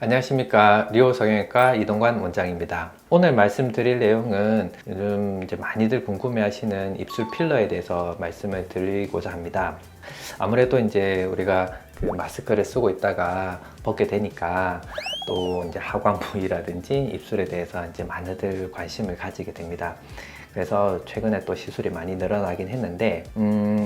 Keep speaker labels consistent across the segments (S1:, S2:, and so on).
S1: 안녕하십니까. 리오 성형외과 이동관 원장입니다. 오늘 말씀드릴 내용은 요즘 이제 많이들 궁금해하시는 입술 필러에 대해서 말씀을 드리고자 합니다. 아무래도 이제 우리가 그 마스크를 쓰고 있다가 벗게 되니까 또 이제 하관 부위라든지 입술에 대해서 이제 많이들 관심을 가지게 됩니다. 그래서 최근에 또 시술이 많이 늘어나긴 했는데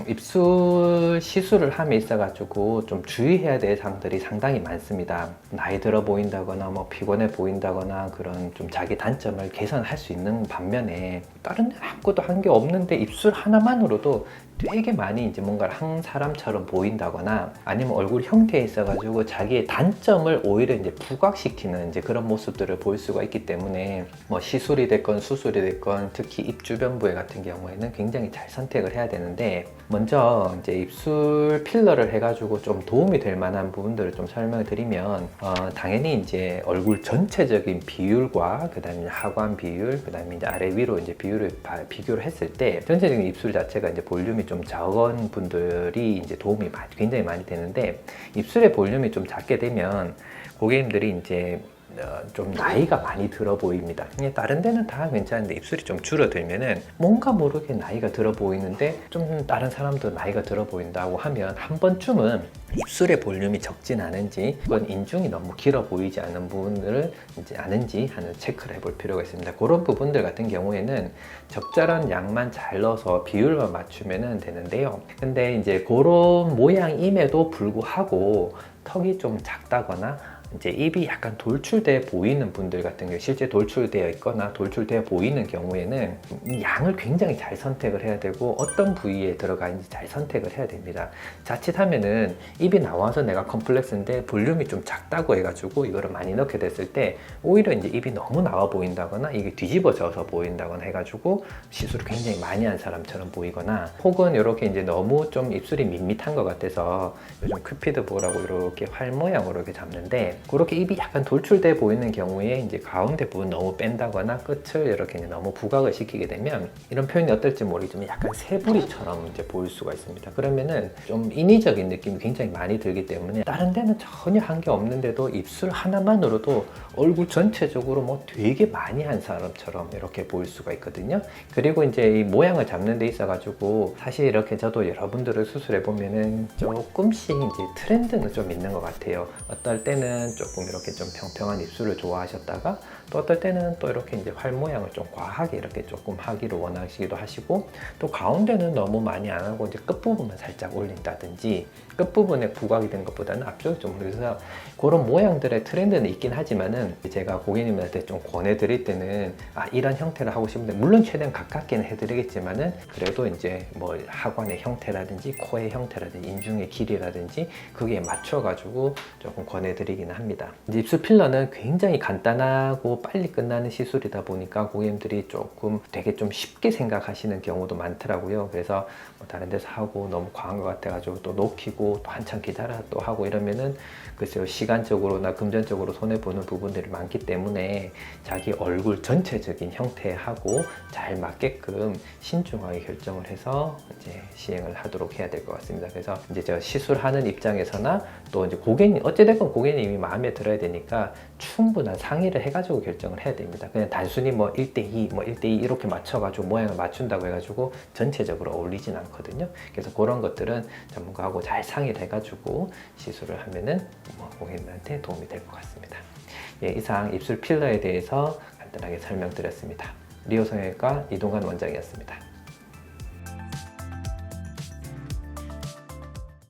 S1: 입술 시술을 함에 있어 가지고 좀 주의해야 될 사항들이 상당히 많습니다. 나이 들어 보인다거나 뭐 피곤해 보인다거나 그런 좀 자기 단점을 개선할 수 있는 반면에 다른 데는 아무것도 한 게 없는데 입술 하나만으로도 되게 많이 이제 뭔가를 한 사람처럼 보인다거나 아니면 얼굴 형태에 있어 가지고 자기의 단점을 오히려 이제 부각시키는 이제 그런 모습들을 볼 수가 있기 때문에 뭐 시술이 됐건 수술이 됐건 특히 입 주변 부위 같은 경우에는 굉장히 잘 선택을 해야 되는데, 먼저 이제 입술 필러를 해가지고 좀 도움이 될 만한 부분들을 좀 설명을 드리면 당연히 이제 얼굴 전체적인 비율과 그 다음에 하관 비율, 그 다음에 이제 아래 위로 이제 비교를 했을 때 전체적인 입술 자체가 이제 볼륨이 좀 적은 분들이 이제 도움이 굉장히 많이 되는데, 입술의 볼륨이 좀 작게 되면 고객님들이 이제 좀 나이가 많이 들어 보입니다. 다른 데는 다 괜찮은데 입술이 좀 줄어들면은 뭔가 모르게 나이가 들어 보이는데 좀 다른 사람도 나이가 들어 보인다고 하면 한 번쯤은 입술의 볼륨이 적진 않은지, 그건 인중이 너무 길어 보이지 않은 부분들을 이제 아는지 하는 체크를 해볼 필요가 있습니다. 그런 부분들 같은 경우에는 적절한 양만 잘 넣어서 비율만 맞추면 되는데요. 근데 이제 그런 모양임에도 불구하고 턱이 좀 작다거나 이제 입이 약간 돌출돼 보이는 분들 같은 경우, 실제 돌출되어 있거나 돌출되어 보이는 경우에는 이 양을 굉장히 잘 선택을 해야 되고 어떤 부위에 들어가는지 잘 선택을 해야 됩니다. 자칫하면은 입이 나와서 내가 컴플렉스인데 볼륨이 좀 작다고 해가지고 이거를 많이 넣게 됐을 때 오히려 이제 입이 너무 나와 보인다거나 이게 뒤집어져서 보인다거나 해가지고 시술을 굉장히 많이 한 사람처럼 보이거나, 혹은 이렇게 이제 너무 좀 입술이 밋밋한 것 같아서 요즘 큐피드 보라고 이렇게 활 모양으로 이렇게 잡는데, 그렇게 입이 약간 돌출돼 보이는 경우에 이제 가운데 부분 너무 뺀다거나 끝을 이렇게 너무 부각을 시키게 되면 이런 표현이 어떨지 모르겠지만 약간 새부리처럼 이제 보일 수가 있습니다. 그러면은 좀 인위적인 느낌이 굉장히 많이 들기 때문에 다른 데는 전혀 한 게 없는데도 입술 하나만으로도 얼굴 전체적으로 뭐 되게 많이 한 사람처럼 이렇게 보일 수가 있거든요. 그리고 이제 이 모양을 잡는 데 있어 가지고 사실 이렇게 저도 여러분들을 수술해 보면은 조금씩 이제 트렌드는 좀 있는 것 같아요. 어떨 때는 조금 이렇게 좀 평평한 입술을 좋아하셨다가 또 어떨 때는 또 이렇게 이제 활 모양을 좀 과하게 이렇게 조금 하기를 원하시기도 하시고, 또 가운데는 너무 많이 안 하고 이제 끝부분만 살짝 올린다든지 끝부분에 부각이 된 것보다는 앞쪽이 좀, 그래서 그런 모양들의 트렌드는 있긴 하지만은 제가 고객님한테 좀 권해드릴 때는 이런 형태를 하고 싶은데, 물론 최대한 가깝게는 해드리겠지만은 그래도 이제 뭐 하관의 형태라든지 코의 형태라든지 인중의 길이라든지 그게 맞춰가지고 조금 권해드리기는 합니다. 이제 입술 필러는 굉장히 간단하고 빨리 끝나는 시술이다 보니까 고객님들이 조금 되게 좀 쉽게 생각하시는 경우도 많더라고요. 그래서 뭐 다른 데서 하고 너무 과한 것 같아가지고 또 놓기고 또 한참 기다려 또 하고 이러면은 글쎄요, 시간적으로나 금전적으로 손해보는 부분들이 많기 때문에 자기 얼굴 전체적인 형태하고 잘 맞게끔 신중하게 결정을 해서 이제 시행을 하도록 해야 될 것 같습니다. 그래서 이제 저 시술하는 입장에서나 또 이제 고객님, 어찌됐건 고객님이 마음에 들어야 되니까 충분한 상의를 해가지고 결정을 해야 됩니다. 그냥 단순히 뭐 1대2, 뭐 1대2 이렇게 맞춰가지고 모양을 맞춘다고 해가지고 전체적으로 어울리진 않거든요. 그래서 그런 것들은 전문가하고 잘 상의를 해가지고 시술을 하면은 뭐 고객님한테 도움이 될 것 같습니다. 예, 이상 입술 필러에 대해서 간단하게 설명드렸습니다. 리오 성형외과 이동관 원장이었습니다.